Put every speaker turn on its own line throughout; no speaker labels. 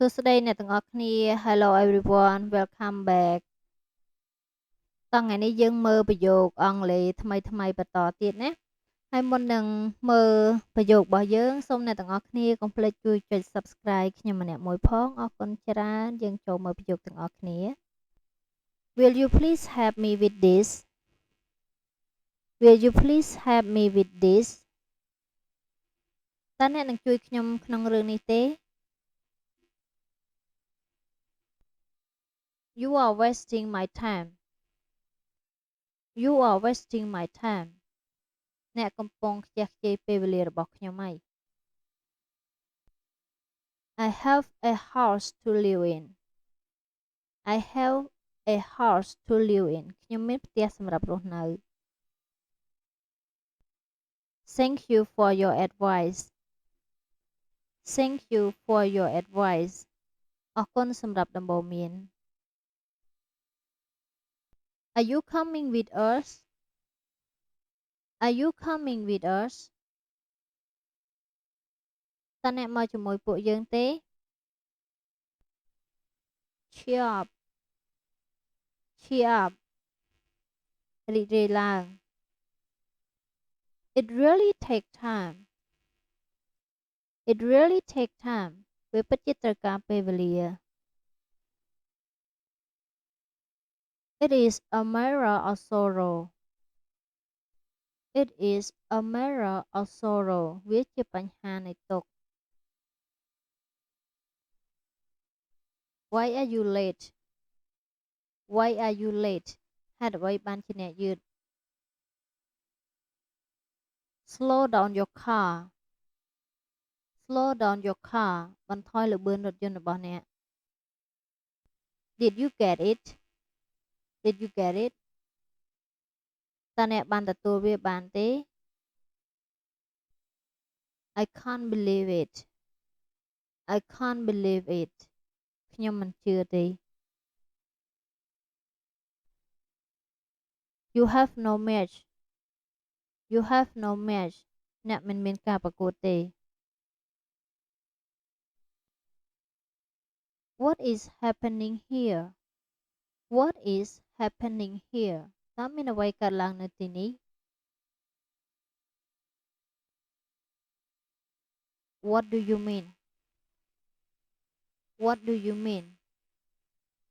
សួស្តីអ្នកទាំងអស់គ្នា Hello everyone welcome back តោះថ្ងៃនេះយើងមើលប្រយោគអង់គ្លេសថ្មីបន្តទៀតណាហើយមុននឹងមើលប្រយោគរបស់យើងសូមអ្នកទាំងអស់គ្នាកុំភ្លេចជួយចុច Subscribe ខ្ញុំម្នាក់មួយផងអរគុណច្រើនយើងចូលមើលប្រយោគទាំងអស់គ្នា Will you please help me with this Will you please help me with this តើអ្នកនឹងជួយខ្ញុំក្នុងរឿងនេះទេ You are wasting my time You are wasting my time អ្នកកំពុងខ្ជះខ្ជាយពេលវេលារបស់ខ្ញុំហើយ I have a house to live in I have a house to live in ខ្ញុំមានផ្ទះសម្រាប់រស់នៅ Thank you for your advice Thank you for your advice អរគុណសម្រាប់ដំបូន្មាន Are you coming with us Are you coming with us តើអ្នកមកជាមួយពួកយើងទេ Cheer up Cheer up រីករាយឡើង It really take time It really take time វាពិតជាត្រូវការពេលវេលា It is a matter of sorrow It is a matter of sorrow វាជាបញ្ហានៃទុក្ខ Why are you late Why are you late ហេតុអ្វីបានជាអ្នកយឺត Slow down your car Slow down your car បន្ថយល្បឿនរថយន្តរបស់អ្នក Did you get it Did you get it តើអ្នកបានទទួលវាបានទេ I can't believe it I can't believe it ខ្ញុំមិនជឿទេ You have no match You have no match អ្នកមិនមានការប្រកួតទេ What is happening here What is happening here តើមានអ្វីកើតឡើងនៅទីនេះ What do you mean What do you mean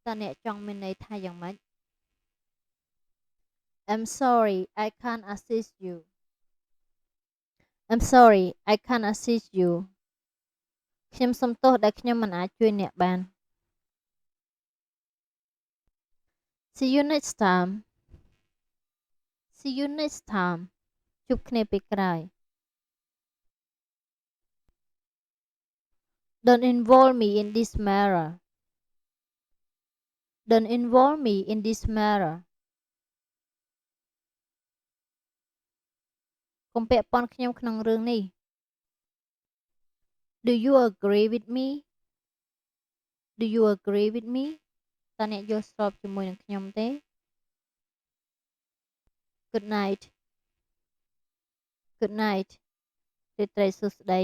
តើអ្នកចង់មានន័យថាយ៉ាងម៉េច I'm sorry I can't assist you I'm sorry I can't assist you ខ្ញុំសុំទោសដែលខ្ញុំមិនអាចជួយអ្នកបាន See you next time See you next time ជួបគ្នាពេលក្រោយ Don't involve me in this matter Don't involve me in this matter កុំពាក់ព័ន្ធខ្ញុំក្នុងរឿងនេះ Do you agree with me Do you agree with me តើអ្នកយល់ស្របជាមួយនឹងខ្ញុំទេ Good night Good night រាត្រីសួស្តី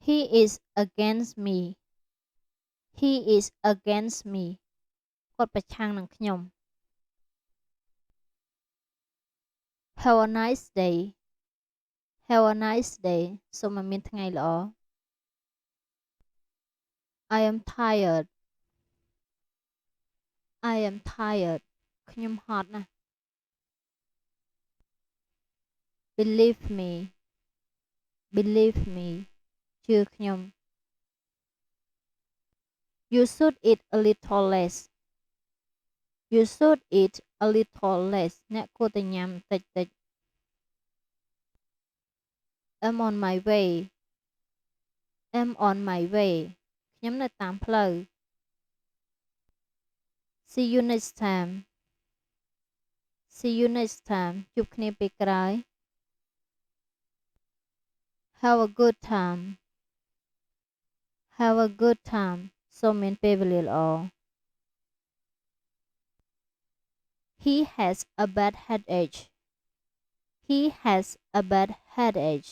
He is against me He is against me គាត់ប្រឆាំងនឹងខ្ញុំ Have a nice day Have a nice day សូមឲ្យមានថ្ងៃល្អ I am tired I am tired ខ្ញុំហត់ណាស់ Believe me Believe me ជឿខ្ញុំ You should eat a little less You should eat a little less អ្នកគួរតែញ៉ាំតិចៗ I'm on my way I'm on my way ខ្ញុំនៅតាមផ្លូវ See you next time See you next time ជួបគ្នាពេលក្រោយ Have a good time Have a good time សូមមានពេលវេលាល្អ He has a bad headache He has a bad headache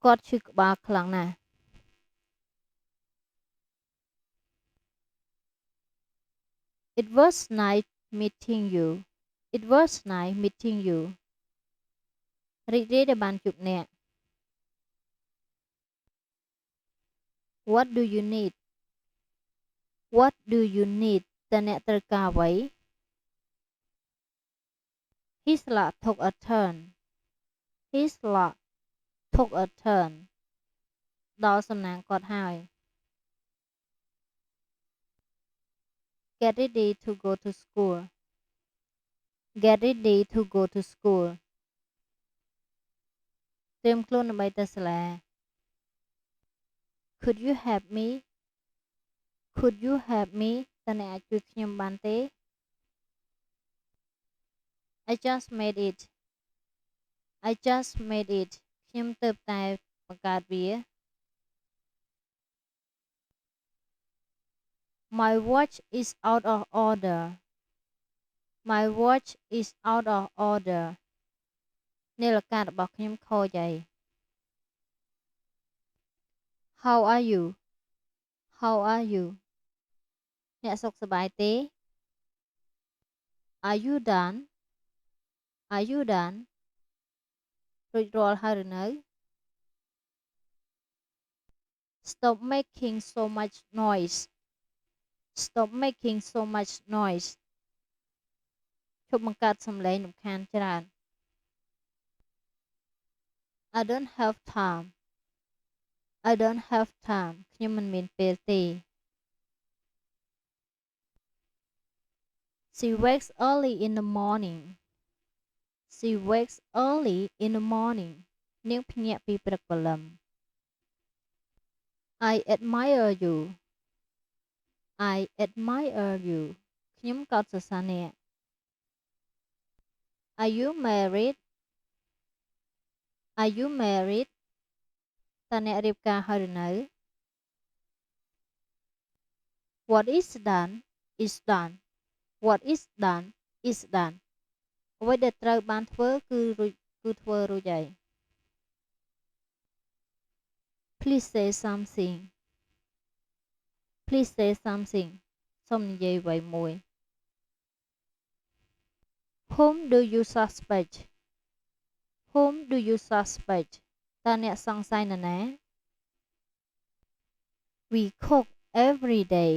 គាត់ឈឺក្បាលខ្លាំងណាស់ It was nice meeting you It was nice meeting you រីករាយដែលបានជួបអ្នក What do you need What do you need តើអ្នកត្រូវការអ្វី His luck took a turn His luck took a turn ដល់សំណាងគាត់ហើយ Get ready to go to school Get ready to go to school ត្រៀមខ្លួនដើម្បីទៅសាលា Could you help me Could you help me តើអ្នកអាចជួយខ្ញុំបានទេ I just made it I just made it ខ្ញុំទើបតែបង្កើតវា My watch is out of order My watch is out of order នាឡិការបស់ខ្ញុំខូចហើយ How are you How are you អ្នកសុខសប្បាយទេ Are you done Are you done រួចរាល់ហើយឬនៅ Stop making so much noise Stop making so much noise ឈប់បង្កើតសំឡេងរំខានច្រើន I don't have time I don't have time ខ្ញុំមិនមានពេលទេ She wakes early in the morning She wakes early in the morning នាងភ្ញាក់ពីព្រឹកព្រលឹម I admire you I admire you ខ្ញុំកោតសរសើរអ្នក Are you married Are you married តើអ្នករៀបការហើយឬនៅ What is done is done What is done is done អ្វីដែលត្រូវបានធ្វើគឺធ្វើរួចហើយ Please say something Please say something សូមនិយាយអ្វីមួយ Whom do you suspect Whom do you suspect តើអ្នកសង្ស័យនរណា We cook every day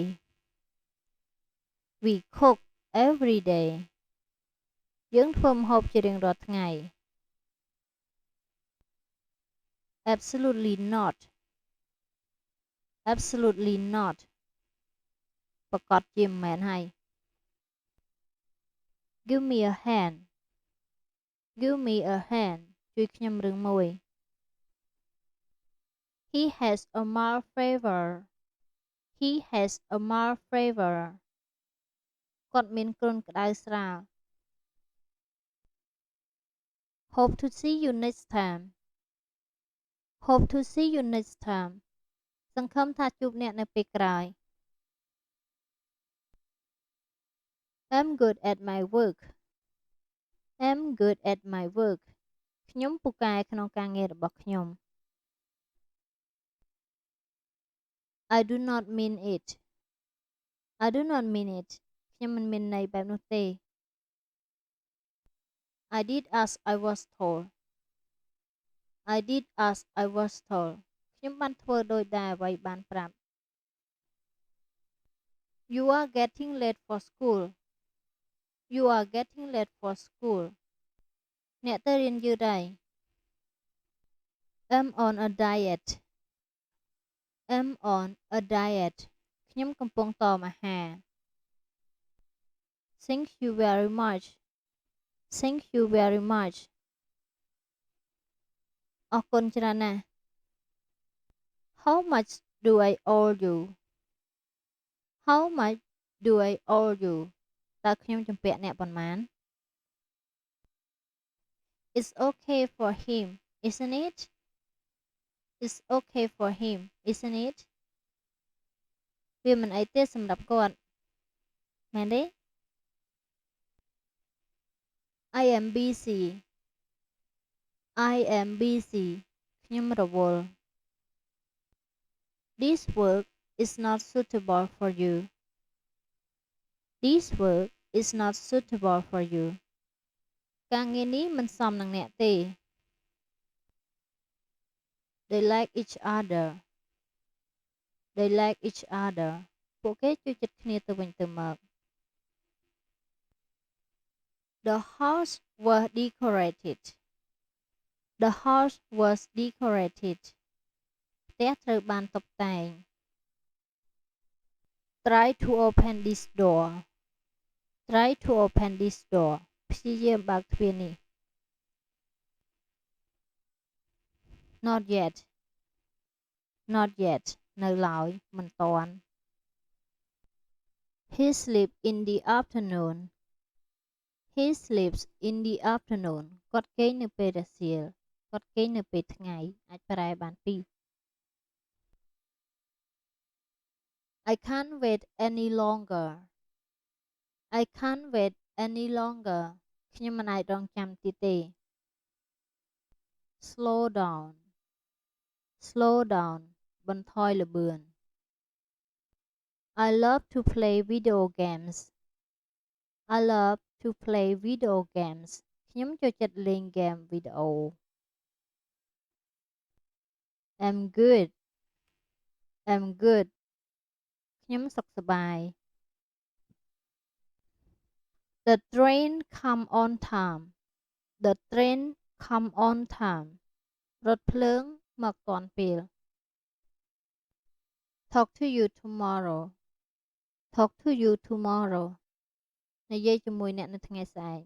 We cook every day យើងធ្វើម្ហូបជារៀងរាល់ថ្ងៃ Absolutely not Absolutely not ប្រកាសជាមិនមែនហើយ Give me a hand Give me a hand ជួយខ្ញុំរឿងមួយ He has a mild flavor He has a mild flavor គាត់មានគ្រុនក្តៅស្រាល Hope to see you next time Hope to see you next time សង្ឃឹមថាជួបអ្នកនៅពេលក្រោយ I'm good at my work I'm good at my work ខ្ញុំពូកែក្នុងការងាររបស់ខ្ញុំ I do not mean it I do not mean it ខ្ញុំមិនមានន័យបែបនោះទេ I did as I was told I did as I was told ខ្ញុំបានធ្វើដោយដែលអ្វីបានប្រាប់ You are getting late for school You are getting late for school អ្នកទៅរៀនយឺតហើយ I'm on a diet I'm on a diet ខ្ញុំកំពុងតមអាហារ Thank you very much Thank you very much អរគុណច្រើនណាស់ How much do I owe you How much do I owe you តើខ្ញុំជំពាក់អ្នកប៉ុន្មាន It's okay for him isn't it It's okay for him isn't it វាមិនអីទេសម្រាប់គាត់មែនទេ I am busy I am busy ខ្ញុំរវល់ This work is not suitable for you This work is not suitable for you ការងារនេះមិនសមនឹងអ្នកទេ They like each other They like each other ពួកគេចូលចិត្តគ្នាទៅវិញទៅមក The house was decorated The house was decorated ផ្ទះត្រូវបានតុបតែង Try to open this door Try to open this door ព្យាយាមបើកទ្វារនេះ Not yet Not yet នៅឡើយមិនទាន់ He sleeps in the afternoon He sleeps in the afternoon គាត់គេងនៅពេលរសៀលគាត់គេងនៅពេលថ្ងៃអាចប្រែបានពីរ I can't wait any longer I can't wait any longer ខ្ញុំមិនអាចរង់ចាំទៀតទេ Slow down Slow down បន្ថយល្បឿន I love to play video games I love to play video games ខ្ញុំចូលចិត្តលេងហ្គេមវីដេអូ I'm good I'm good ខ្ញុំសុខសប្បាយ The train come on time The train come on time រថភ្លើងមកទាន់ពេល Talk to you tomorrow Talk to you tomorrow និយាយជាមួយអ្នកនៅថ្ងៃស្អែក